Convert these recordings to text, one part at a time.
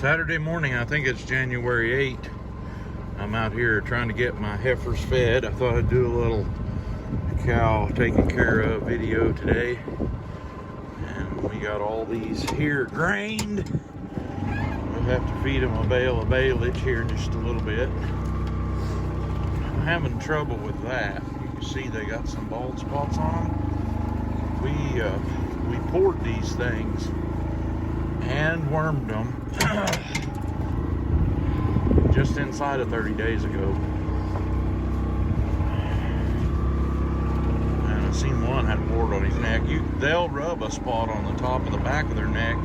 Saturday morning, I think it's January 8th. I'm out here trying to get my heifers fed. I thought I'd do a little cow taken care of video today. And we got all these here grained. We'll have to feed them a bale of baleage here in just a little bit. I'm having trouble with that. You can see they got some bald spots on them. We poured these things and wormed them just inside of 30 days ago. And I seen one had a board on his neck. They'll rub a spot on the top of the back of their neck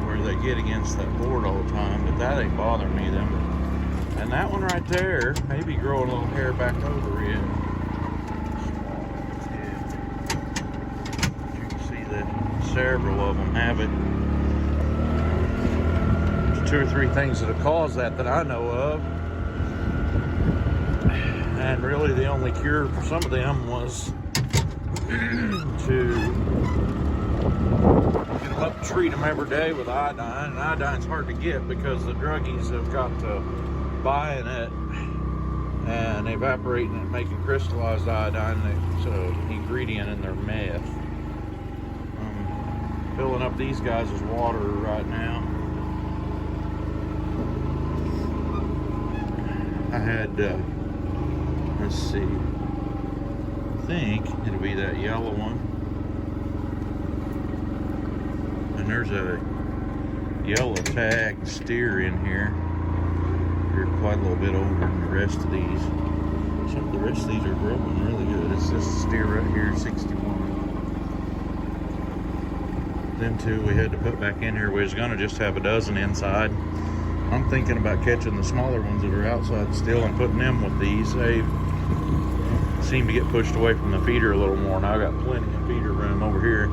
where they get against that board all the time, but that ain't bothering me then. And that one right there may be growing a little hair back over it. You can see that several of them have it. There's 2 or 3 things that have caused that I know of. And really the only cure for some of them was to get them up and treat them every day with iodine. And iodine's hard to get because the druggies have got to buying it and evaporating it, making crystallized iodine. It's an ingredient in their meth. I'm filling up these guys' water right now. I had, let's see, I think it'll be that yellow one. And there's a yellow tagged steer in here. They're quite a little bit older than the rest of these. Some of the rest of these are growing really good. It's this steer right here, 61. Them 2 we had to put back in here. We was gonna just have a dozen inside. I'm thinking about catching the smaller ones that are outside still and putting them with these. They seem to get pushed away from the feeder a little more. Now I got plenty of feeder room over here.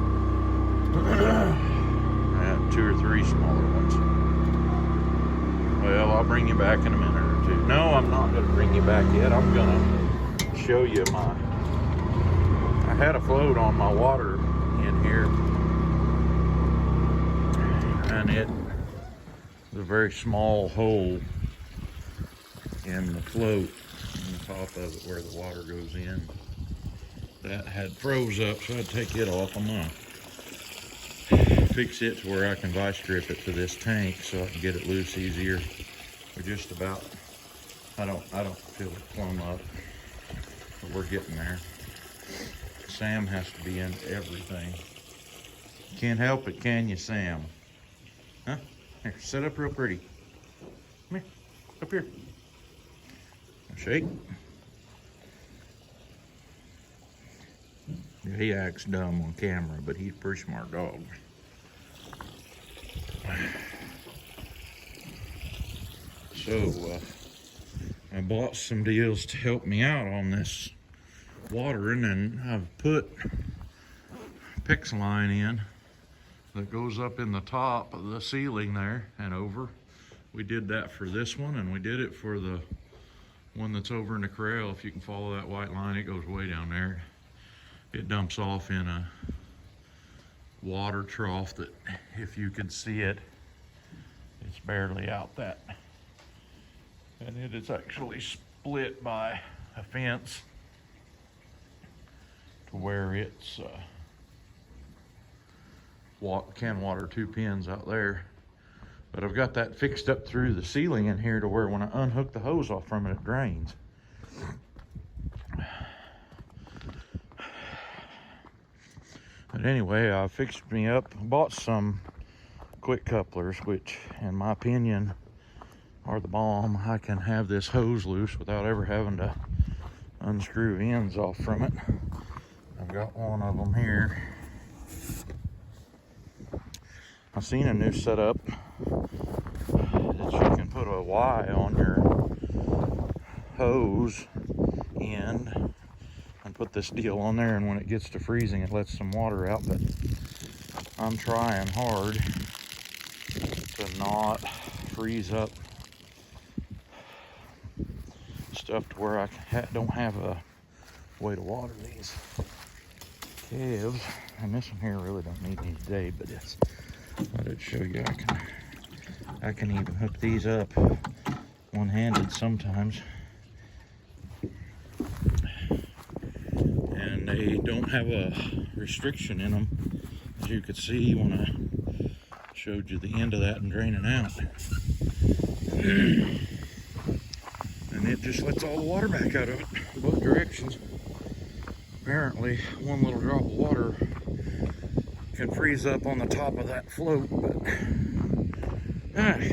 I have 2 or 3 smaller ones. Well, I'll bring you back in a minute or 2. No, I'm not going to bring you back yet. I'm going to show you I had a float on my water in here. And it was a very small hole in the float on the top of it where the water goes in. That had froze up, so I'd take it off. I'm going to fix it to where I can vice grip it to this tank so I can get it loose easier. We're just about, I don't feel it plumb up, but we're getting there. Sam has to be in everything. Can't help it, can you, Sam? Huh? Here, sit up real pretty. Come here, up here. Shake. Yeah, he acts dumb on camera, but he's a pretty smart dog. So, I bought some deals to help me out on this watering, and I've put PIX line in that goes up in the top of the ceiling there and over. We did that for this one, and we did it for the one that's over in the corral. If you can follow that white line, it goes way down there. It dumps off in a water trough that, if you could see it, it's barely out that. And it is actually split by a fence to where it's can water 2 pins out there. But I've got that fixed up through the ceiling in here to where when I unhook the hose off from it, it drains. But anyway, I fixed me up, bought some quick couplers, which in my opinion are the bomb. I can have this hose loose without ever having to unscrew ends off from it. I've got one of them here. I've seen a new setup that you can put a Y on your hose end and put this deal on there, and when it gets to freezing it lets some water out. But I'm trying hard to not freeze up stuff to where I don't have a way to water these calves. And this one here really don't need any today, but it's, I thought I'd show you I can I can even hook these up one-handed sometimes. And they don't have a restriction in them, as you could see when I showed you the end of that and draining out. And it just lets all the water back out of it, both directions. Apparently, one little drop of water can freeze up on the top of that float, but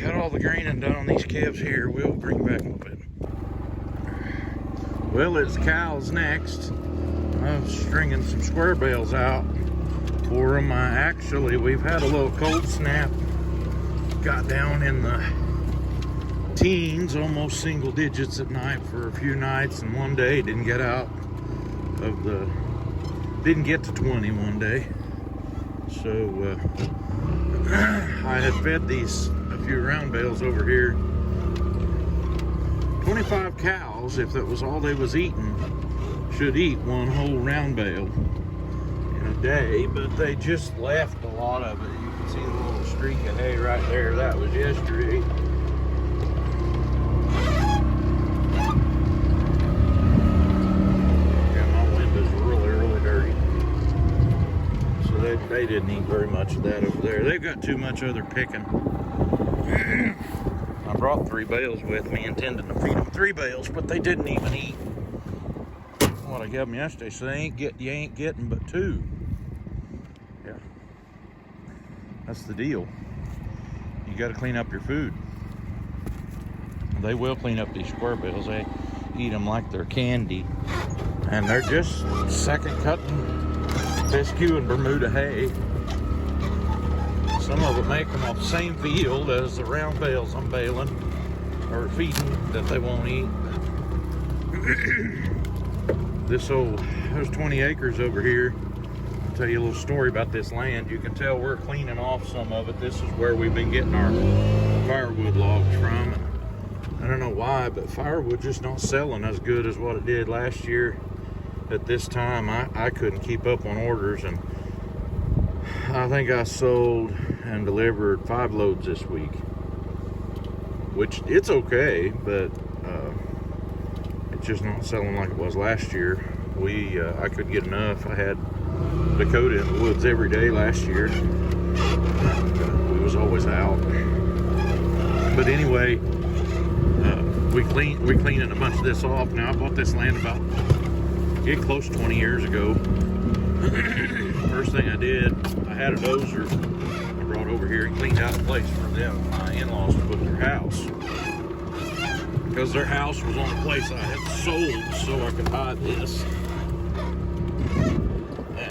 got all the graining done on these calves here. We'll bring back a little bit. Well, it's cows next. I'm stringing some square bales out for them. We've had a little cold snap. Got down in the teens, almost single digits at night for a few nights, and one day didn't get to 20 one day. So I had fed these a few round bales over here. 25 cows, if that was all they was eating, should eat one whole round bale in a day, but they just left a lot of it. You can see the little streak of hay right there. That was yesterday. Yeah, my window's really dirty. So they didn't eat very much of that over there. They've got too much other picking. I brought 3 bales with me, intending to feed them 3 bales, but they didn't even eat what I gave them yesterday. So you ain't getting but 2. Yeah, that's the deal. You got to clean up your food. They will clean up these square bales. They eat them like they're candy, and they're just second cutting fescue and Bermuda hay. Some of it make them off the same field as the round bales I'm baling or feeding that they won't eat. There's 20 acres over here. I'll tell you a little story about this land. You can tell we're cleaning off some of it. This is where we've been getting our firewood logs from. I don't know why, but firewood just not selling as good as what it did last year. At this time, I couldn't keep up on orders, and I think I sold and delivered 5 loads this week, which it's okay, but it's just not selling like it was last year. I couldn't get enough. I had Dakota in the woods every day last year. We was always out. But anyway, we're cleaning a bunch of this off now. I bought this land about get close to 20 years ago. First thing I did, I had a dozer I brought over here and cleaned out a place for them, my in-laws, to put their house. Because their house was on a place I had sold so I could buy this.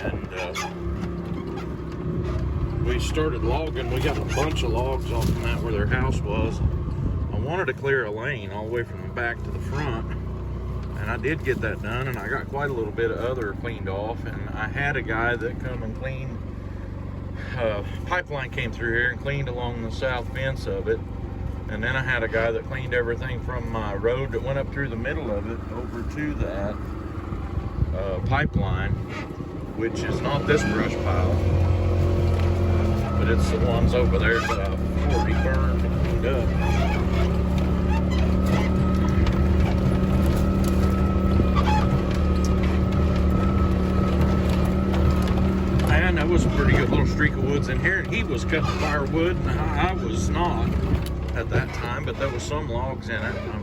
And we started logging. We got a bunch of logs off from that where their house was. I wanted to clear a lane all the way from the back to the front. And I did get that done, and I got quite a little bit of other cleaned off. And I had a guy that come and cleaned, pipeline came through here and cleaned along the south fence of it. And then I had a guy that cleaned everything from my road that went up through the middle of it over to that pipeline, which is not this brush pile, but it's the ones over there that I've already burned and cleaned up. And there was a pretty good little streak of woods in here, and he was cutting firewood, and I was not at that time, but there was some logs in it. I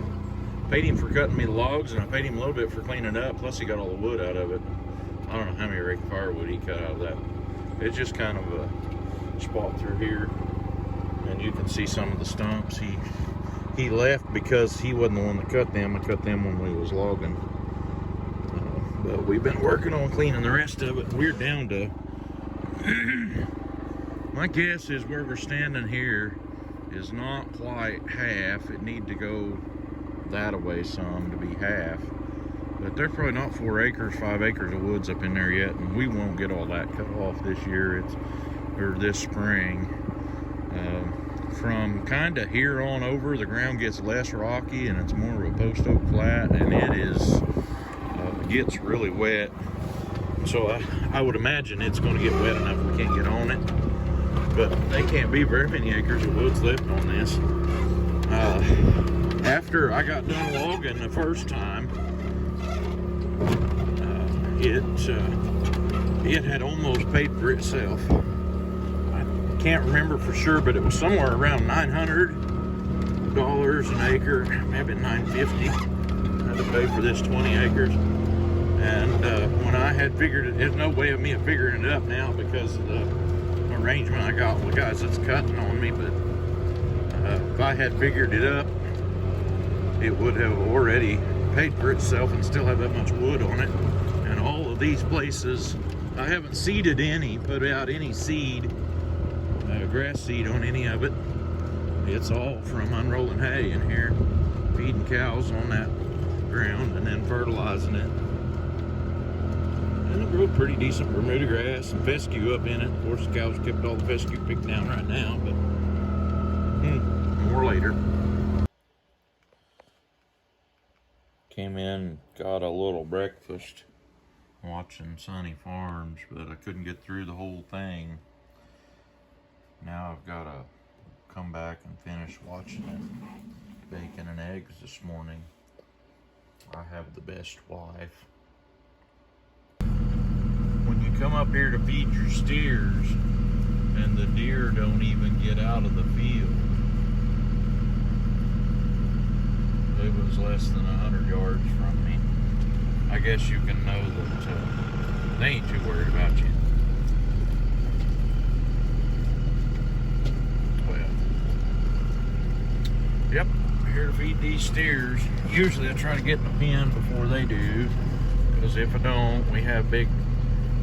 paid him for cutting me the logs, and I paid him a little bit for cleaning it up, plus he got all the wood out of it. I don't know how many rake of firewood he cut out of that. It's just kind of a spot through here, and you can see some of the stumps. He left because he wasn't the one that cut them. I cut them when we was logging. But we've been working on cleaning the rest of it. We're down to, my guess is where we're standing here is not quite half. It need to go that away some to be half. But there's probably not 4 acres, 5 acres of woods up in there yet, and we won't get all that cut off this year. Or this spring. From kind of here on over, the ground gets less rocky and it's more of a post oak flat, and it gets really wet. So I would imagine it's going to get wet enough we can't get on it. but they can't be very many acres of woods left on this. After I got done logging the first time, it had almost paid for itself. I can't remember for sure, but it was somewhere around $900 an acre, maybe $950. I had to pay for this 20 acres. And when I had figured it, there's no way of me figuring it up now because of the arrangement I got with the guys that's cutting on me, but if I had figured it up, it would have already paid for itself and still have that much wood on it. And all of these places, I haven't seeded any, put out any seed, grass seed on any of it. It's all from unrolling hay in here, feeding cows on that ground and then fertilizing it. And it grew pretty decent Bermuda grass and fescue up in it. Of course, the cows kept all the fescue picked down right now, but more later. Came in, got a little breakfast watching Sunny Farms, but I couldn't get through the whole thing. Now I've got to come back and finish watching it. Bacon and eggs this morning. I have the best wife. When you come up here to feed your steers and the deer don't even get out of the field, it was less than 100 yards from me, I guess you can know that they ain't too worried about you. Well, yep, here to feed these steers. Usually I try to get in the pen before they do, because if I don't, we have big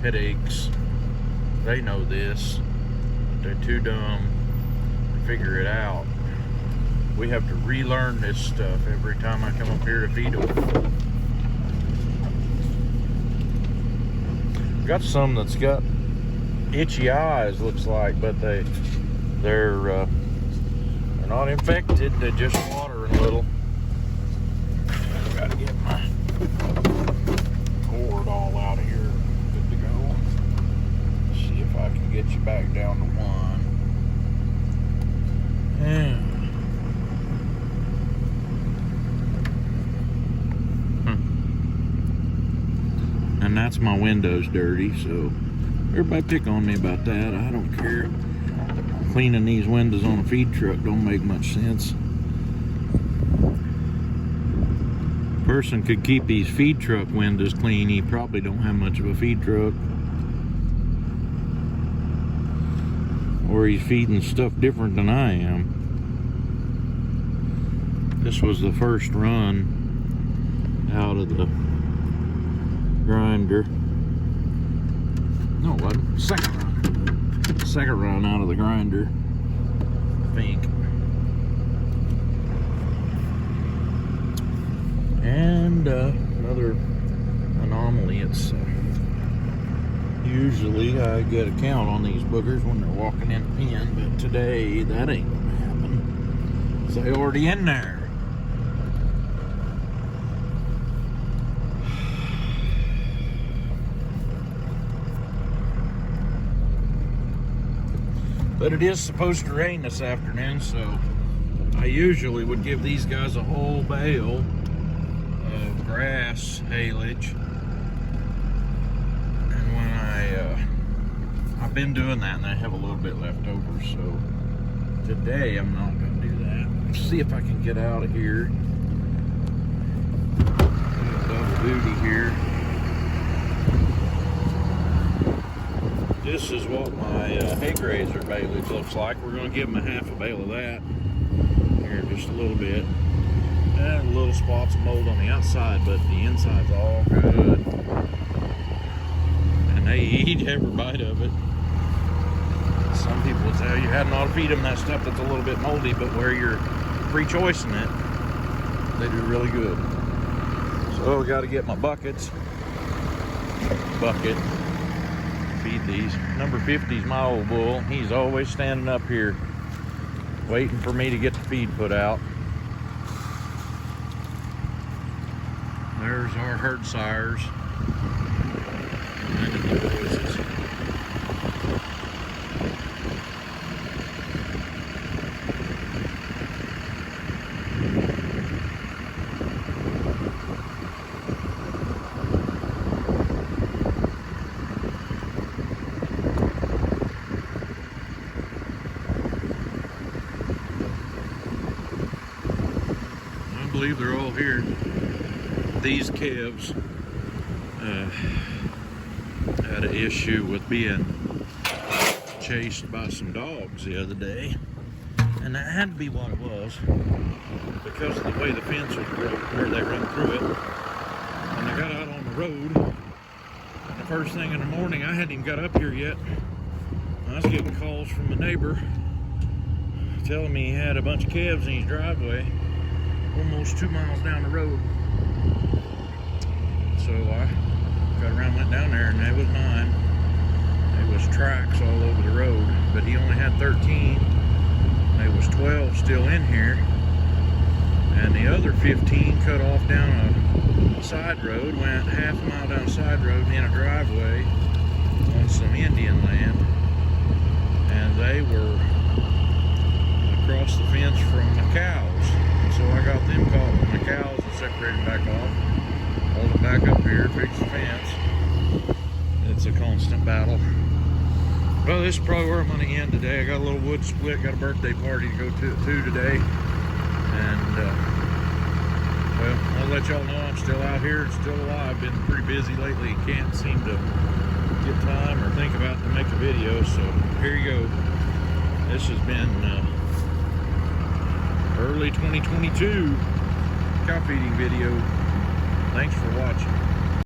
headaches. They know this, but they're too dumb to figure it out. We have to relearn this stuff every time I come up here to feed them. Got some that's got itchy eyes, looks like, but they're not infected. They're just watering a little. I've got to get my cord all out of here. Good to go. See if I can get you back down to one. Yeah. And that's my windows dirty, so everybody pick on me about that. I don't care. Cleaning these windows on a feed truck don't make much sense. Person could keep these feed truck windows clean, he probably don't have much of a feed truck. Or he's feeding stuff different than I am. This was the first run out of the grinder. No, it wasn't. Second run out of the grinder, I think. And another anomaly. It's usually I get a count on these boogers when they're walking in the pen, but today that ain't gonna happen. So they're already in there. But it is supposed to rain this afternoon, so I usually would give these guys a whole bale of grass haylage. And when I've been doing that and I have a little bit left over, so today I'm not going to do that. Let's see if I can get out of here. Double duty here. This is what my hay grazer baleage looks like. We're going to give them a half a bale of that here, just a little bit. And little spots of mold on the outside, but the inside's all good. And they eat every bite of it. Some people will tell you hadn't ought to feed them that stuff that's a little bit moldy, but where you're pre-choicing it, they do really good. So I got to get my bucket. Feed these. Number 50's my old bull. He's always standing up here waiting for me to get the feed put out. There's our herd sires. believe they're all here. These calves had an issue with being chased by some dogs the other day, and that had to be what it was because of the way the fence was broke where they run through it. When they got out on the road, the first thing in the morning, I hadn't even got up here yet. I was getting calls from a neighbor telling me he had a bunch of calves in his driveway almost 2 miles down the road. So I got around, went down there, and there was 9. There was tracks all over the road, but he only had 13. There was 12 still in here, and the other 15 cut off down a side road, went half a mile down a side road in a driveway on some Indian land, and they were across the fence from the cows. So I got them caught when the cows and separated back off, hauled it back up here, fixed the fence. It's a constant battle. Well, this is probably where I'm going to end today. I got a little wood split, got a birthday party to go to today, and well, I'll let y'all know I'm still out here and still alive. Been pretty busy lately. Can't seem to get time or think about to make a video. So here you go. This has been early 2022 cow feeding video. Thanks for watching.